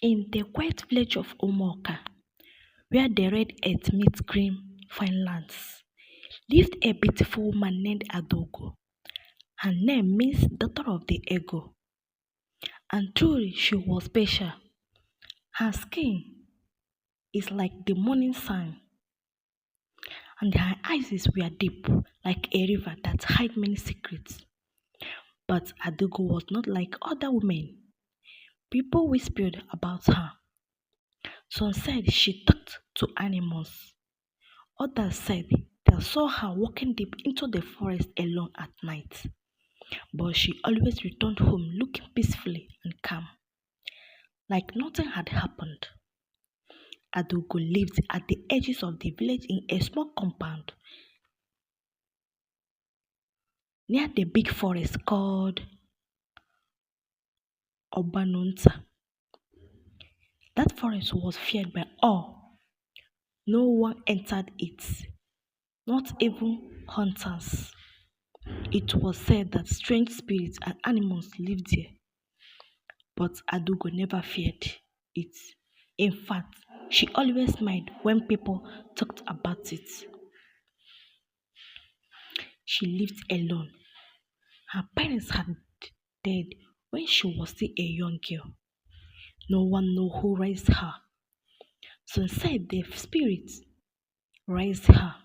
In the quiet village of Omoka, where the red earth meets green fine lands, lived a beautiful woman named Adaugo. Her name means daughter of the ego, and truly she was special. Her skin is like the morning sun, and her eyes were deep, like a river that hid many secrets. But Adaugo was not like other women. People whispered about her. Some said she talked to animals. Others said they saw her walking deep into the forest alone at night. But she always returned home looking peacefully and calm, like nothing had happened. Adogo lived at the edges of the village in a small compound near the big forest called Obanunta. That forest was feared by all. No one entered it, not even hunters. It was said that strange spirits and animals lived there, but Adugo never feared it. In fact, she always smiled when people talked about it. She lived alone. Her parents had died when she was still a young girl. No one knew who raised her. Some said the spirits raised her.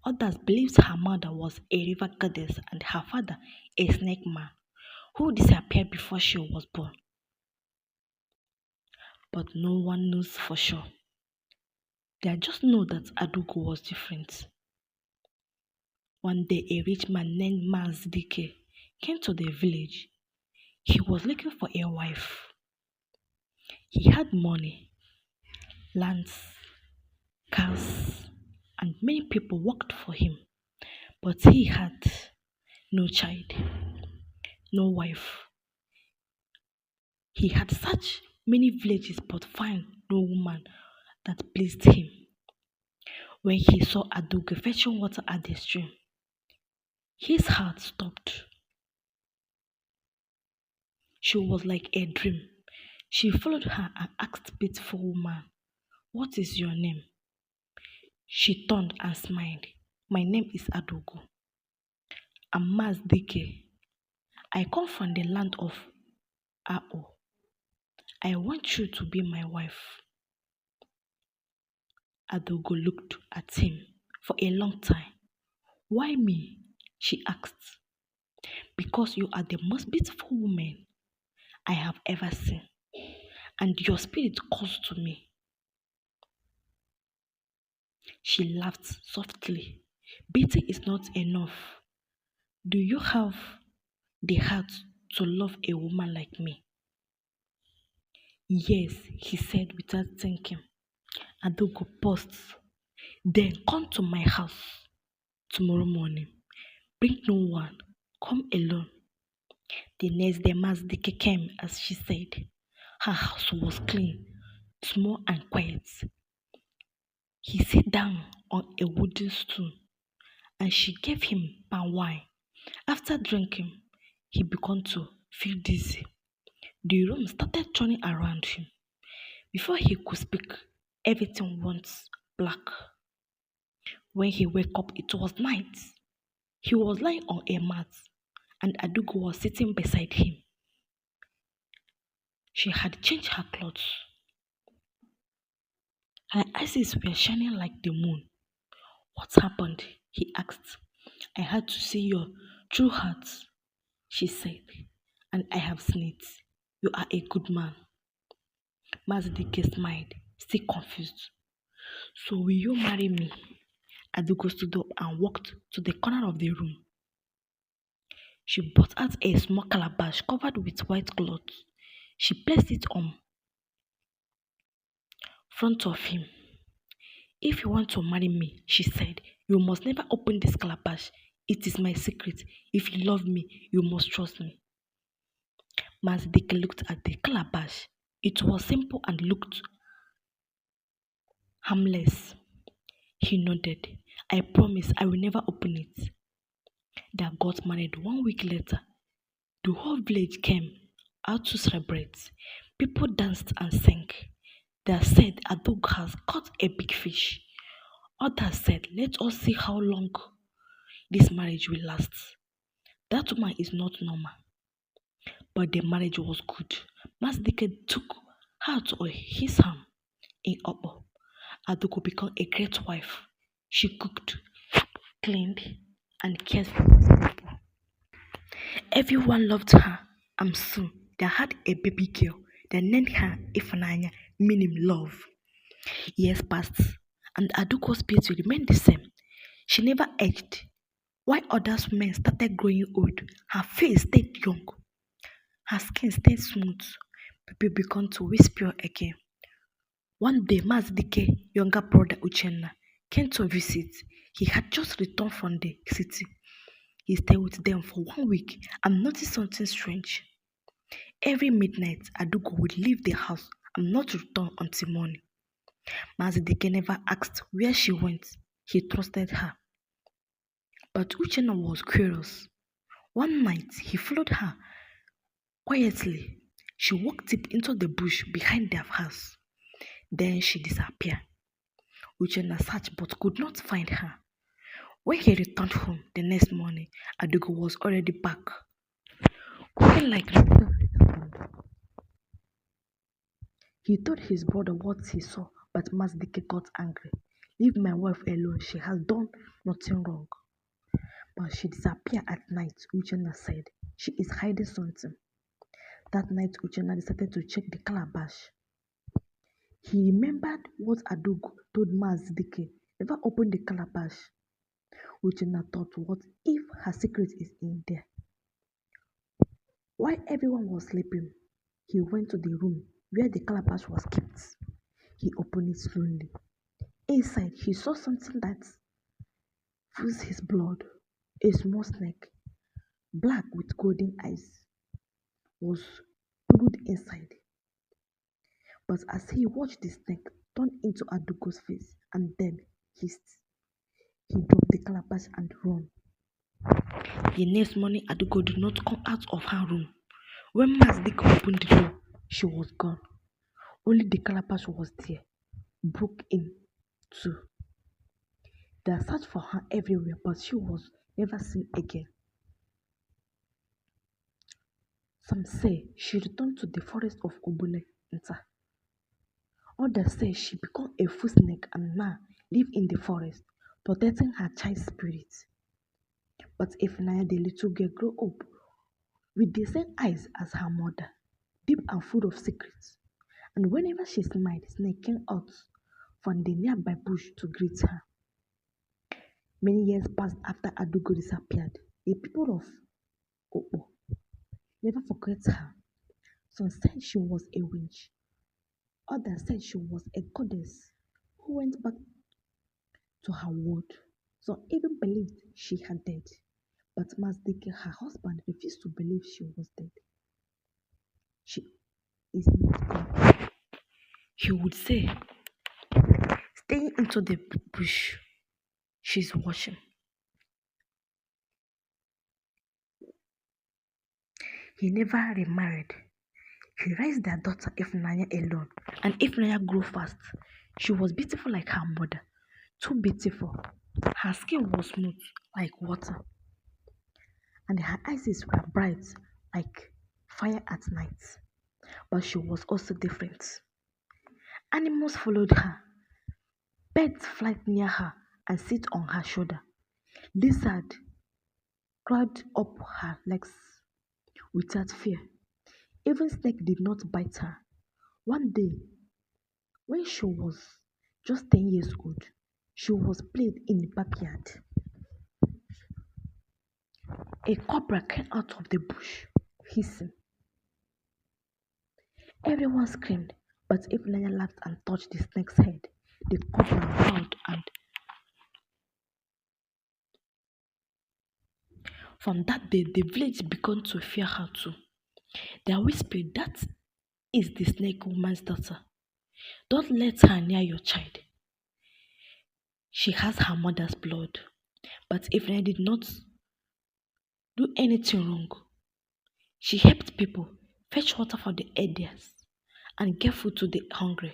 Others believed her mother was a river goddess and her father a snake man who disappeared before she was born. But no one knows for sure. They just know that Adugo was different. One day, a rich man named Mazdike came to the village. He was looking for a wife. He had money, lands, cars, and many people worked for him. But he had no child, no wife. He had such many villages but found no woman that pleased him. When he saw Adugo fetching water at the stream, his heart stopped. She was like a dream. She followed her and asked beautiful woman, "What is your name?" She turned and smiled. "My name is Adogo. I'm Mazdike. I come from the land of Ao. I want you to be my wife." Adogo looked at him for a long time. "Why me?" she asked. "Because you are the most beautiful woman I have ever seen, and your spirit calls to me." She laughed softly. "Beauty is not enough. Do you have the heart to love a woman like me?" "Yes," he said without thinking. Adogo paused. "Then come to my house tomorrow morning. Bring no one. Come alone." The next day, Mazdike came as she said. Her house was clean, small, and quiet. He sat down on a wooden stool and she gave him palm wine. After drinking, he began to feel dizzy. The room started turning around him. Before he could speak, everything went black. When he woke up, it was night. He was lying on a mat, and Adugo was sitting beside him. She had changed her clothes. Her eyes were shining like the moon. "What happened?" he asked. "I had to see your true heart," she said, "and I have seen it. You are a good man." Mazidike smiled, still confused. "So will you marry me?" Adugo stood up and walked to the corner of the room. She brought out a small calabash covered with white cloth. She placed it on front of him. "If you want to marry me," she said, "you must never open this calabash. It is my secret. If you love me, you must trust me." Mazdik looked at the calabash. It was simple and looked harmless. He nodded. "I promise I will never open it." They got married 1 week later. The whole village came out to celebrate. People danced and sang. They said Adaugo has caught a big fish. Others said, let us see how long this marriage will last. That woman is not normal, but the marriage was good. Mazdike took her to his home in Obo. Adaugo became a great wife. She cooked, cleaned, and cared for his people. Everyone loved her, and soon they had a baby girl. They named her Ifunanya, meaning love. Years passed, and Aduko's beauty remained the same. She never aged. While other women started growing old, her face stayed young. Her skin stayed smooth. People began to whisper again. One day, Mazdike's younger brother Uchenna came to visit. He had just returned from the city. He stayed with them for 1 week and noticed something strange. Every midnight, Adugo would leave the house and not return until morning. Mazdike never asked where she went. He trusted her. But Uchenna was curious. One night, he followed her quietly. She walked deep into the bush behind their house. Then she disappeared. Uchenna searched but could not find her. When he returned home the next morning, Adugo was already back, cooking like nothing had happened. He told his brother what he saw, but Mazdike got angry. Leave my wife alone, she has done nothing wrong. But she disappeared at night, Uchenna said. She is hiding something. That night, Uchenna decided to check the calabash. He remembered what Adaugo told Mazdike. Never open the calabash. Uchenna thought, what if her secret is in there? While everyone was sleeping, he went to the room where the calabash was kept. He opened it slowly. Inside, he saw something that froze his blood. A small snake, black with golden eyes, was glued inside. But as he watched the snake turn into Adugo's face and then hissed, he dropped the calabash and ran. The next morning, Adugo did not come out of her room. When Mazdik opened the door, she was gone. Only the calabash was there, broke in two. They searched for her everywhere, but she was never seen again. Some say she returned to the forest of Obule Nta. Others say she became a food snake and now lives in the forest, protecting her child spirit. But Ifunanya, the little girl, grew up with the same eyes as her mother, deep and full of secrets. And whenever she smiled, snake came out from the nearby bush to greet her. Many years passed after Adugo disappeared. The people of Opo never forget her. Some said she was a witch. Others said she was a goddess who went back to her world. Some even believed she had died. But Mazdike, her husband, refused to believe she was dead. She is not gone. He would say, staying into the bush, she's watching. He never remarried. He raised their daughter Ifunanya alone, and Ifunanya grew fast. She was beautiful like her mother, too beautiful. Her skin was smooth like water, and her eyes were bright like fire at night. But she was also different. Animals followed her. Birds fly near her and sit on her shoulder. Lizards crawled up her legs without fear. Even snake did not bite her. One day, when she was just 10 years old, she was played in the backyard. A cobra came out of the bush, hissing. Everyone screamed, but Ifunanya laughed and touched the snake's head. The cobra growled, and from that day, the village began to fear her too. They whispered, that is the snake woman's daughter. Don't let her near your child. She has her mother's blood. But Ifunanya did not do anything wrong. She helped people fetch water for the elders and gave food to the hungry.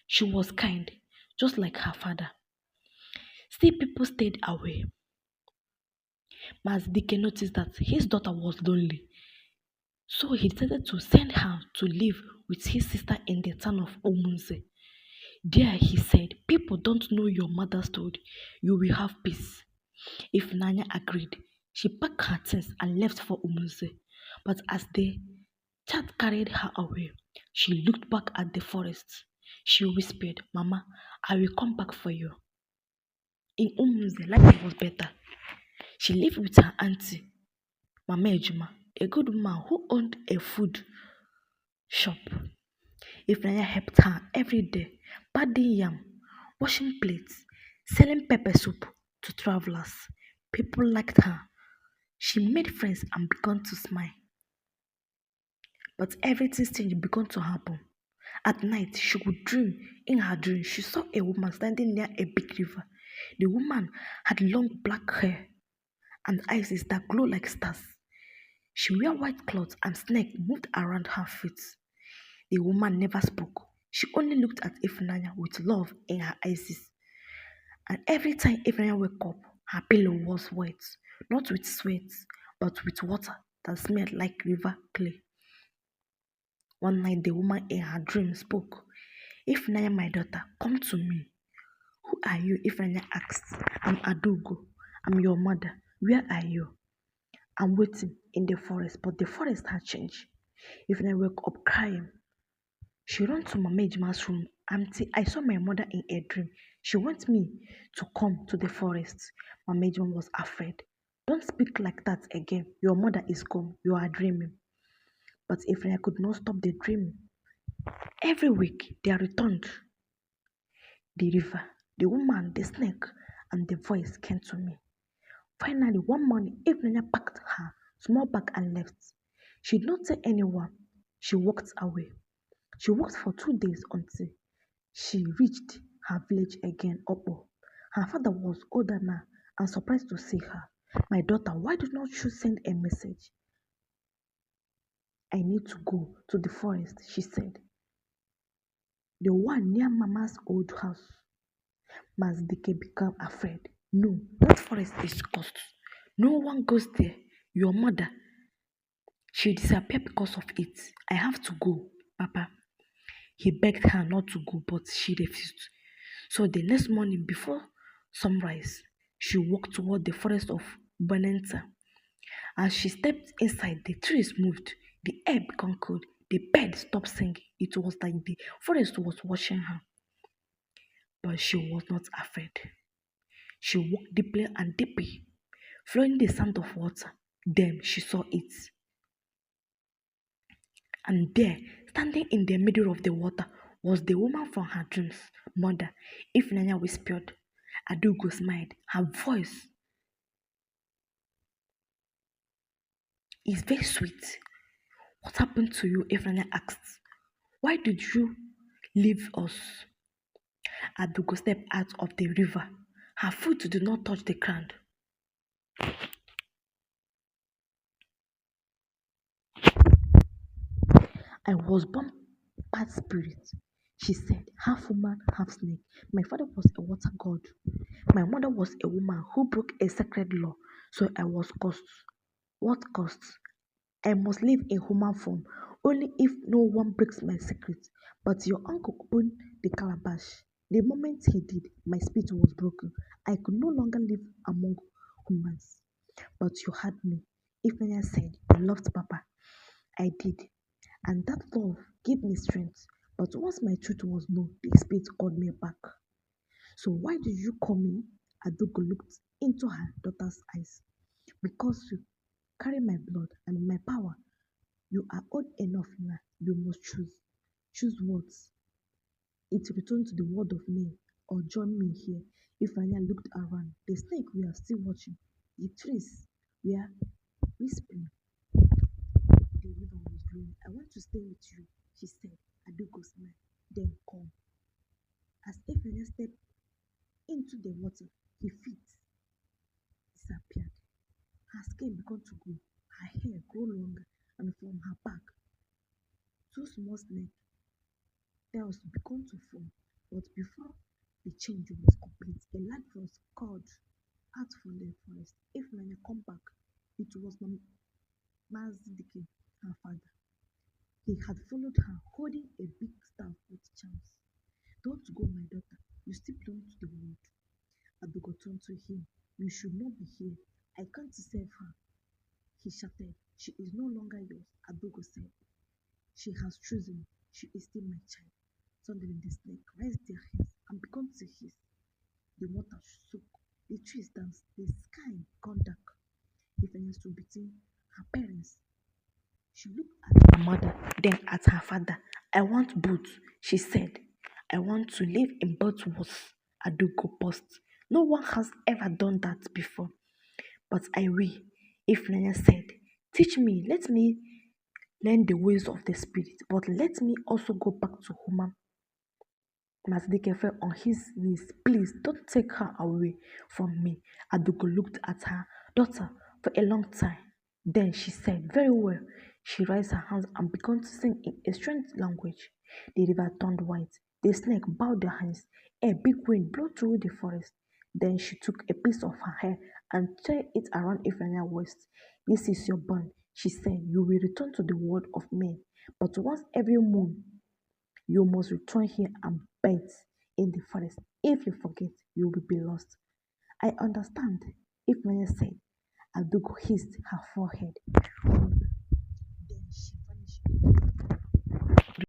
She was kind, just like her father. Still, people stayed away. Mazdike noticed that his daughter was lonely, so he decided to send her to live with his sister in the town of Omunze. There, he said, people don't know your mother's story. You will have peace. If Nanya agreed, she packed her things and left for Omunze. But as the chat carried her away, she looked back at the forest. She whispered, Mama, I will come back for you. In Omunze, life was better. She lived with her auntie, Mama Ejuma, a good woman who owned a food shop. Ifunanya helped her every day, bathing yam, washing plates, selling pepper soup to travelers. People liked her. She made friends and began to smile. But everything strange began to happen. At night, she would dream. In her dream, she saw a woman standing near a big river. The woman had long black hair and eyes that glow like stars. She wore white clothes and snake moved around her feet. The woman never spoke. She only looked at Ifunanya with love in her eyes. And every time Ifunanya woke up, her pillow was wet, not with sweat, but with water that smelled like river clay. One night, the woman in her dream spoke. Ifunanya, my daughter, come to me. Who are you? Ifunanya asked. I'm Adaugo. I'm your mother. Where are you? I'm waiting in the forest, but the forest had changed. Ifunanya woke up crying. She ran to Mama Ejima's room. Auntie, I saw my mother in a dream. She wants me to come to the forest. Mama Ejima was afraid. Don't speak like that again. Your mother is gone. You are dreaming. But Ephraim could not stop the dream. Every week they returned. The river, the woman, the snake, and the voice came to me. Finally, one morning, Ephraim packed her small bag and left. She did not tell anyone. She walked away. She walked for 2 days until she reached her village again, Opo. Her father was older now and surprised to see her. My daughter, why did not you send a message? I need to go to the forest, she said. The one near Mama's old house. Mazdike became afraid. No, that forest is cursed. No one goes there. Your mother, she disappeared because of it. I have to go, Papa. He begged her not to go, but she refused. So the next morning, before sunrise, she walked toward the forest of Bonenta. As she stepped inside, the trees moved, the air became cold, the bird stopped singing. It was like the forest was watching her. But she was not afraid. She walked deeply and deeply, following the sound of water. Then she saw it. And there, standing in the middle of the water, was the woman from her dreams. Mother, Ifunanya whispered. Adaugo smiled. Her voice is very sweet. What happened to you? Ifunanya asked. Why did you leave us? Adaugo stepped out of the river. Her foot did not touch the ground. I was born bad spirit, she said, half woman, half snake. My father was a water god. My mother was a woman who broke a sacred law, so I was cursed. What cursed? I must live in human form, only if no one breaks my secret. But your uncle opened the calabash. The moment he did, my spirit was broken. I could no longer live among humans. But you had me. Ifeanya said, I loved Papa. I did. And that love gave me strength. But once my truth was known, the spirit called me back. So why did you call me? Adaugo looked into her daughter's eyes. Because you carry my blood and my power. You are old enough now. You must choose. Choose what? It return to the world of men or join me here. If Anya looked around, the snake we are still watching. The trees we are whispering. The river was growing. I want to stay with you, she said. Adaugo smiled. Then come. As Efenya stepped into the water, her feet disappeared. Her skin began to grow. Her hair grew longer, and from her back, two small snakes Tails began to form, but before the change was complete, a light was called out from the forest. Ifunanya come back. It was Mazidike, her father. He had followed her, holding a big staff with charms. Don't go, my daughter. You still belong to the world. Adaugo turned to him. You should not be here. I can't save her. He shouted. She is no longer yours, Adaugo said. She has chosen. She is still my child. Suddenly the snake raised their heads and began to hiss. The water shook, the trees danced, the sky got dark. Ifeanyi stood between her parents. She looked at her mother, then at her father. I want both, she said. I want to live in both worlds, Adaugo paused. No one has ever done that before. But I will, Ifeanyi said. Teach me, let me learn the ways of the spirit, but let me also go back to human. Masdeke fell on his knees. Please don't take her away from me. Adugo looked at her daughter for a long time. Then she said, very well. She raised her hands and began to sing in a strange language. The river turned white. The snake bowed their hands. A big wind blew through the forest. Then she took a piece of her hair and tied it around Ifeanya's waist. This is your bond, she said. You will return to the world of men. But once every moon you must return here and bathe in the forest. If you forget, you will be lost. I understand, Ifnaya said. Adugo hissed her forehead. Then she vanished.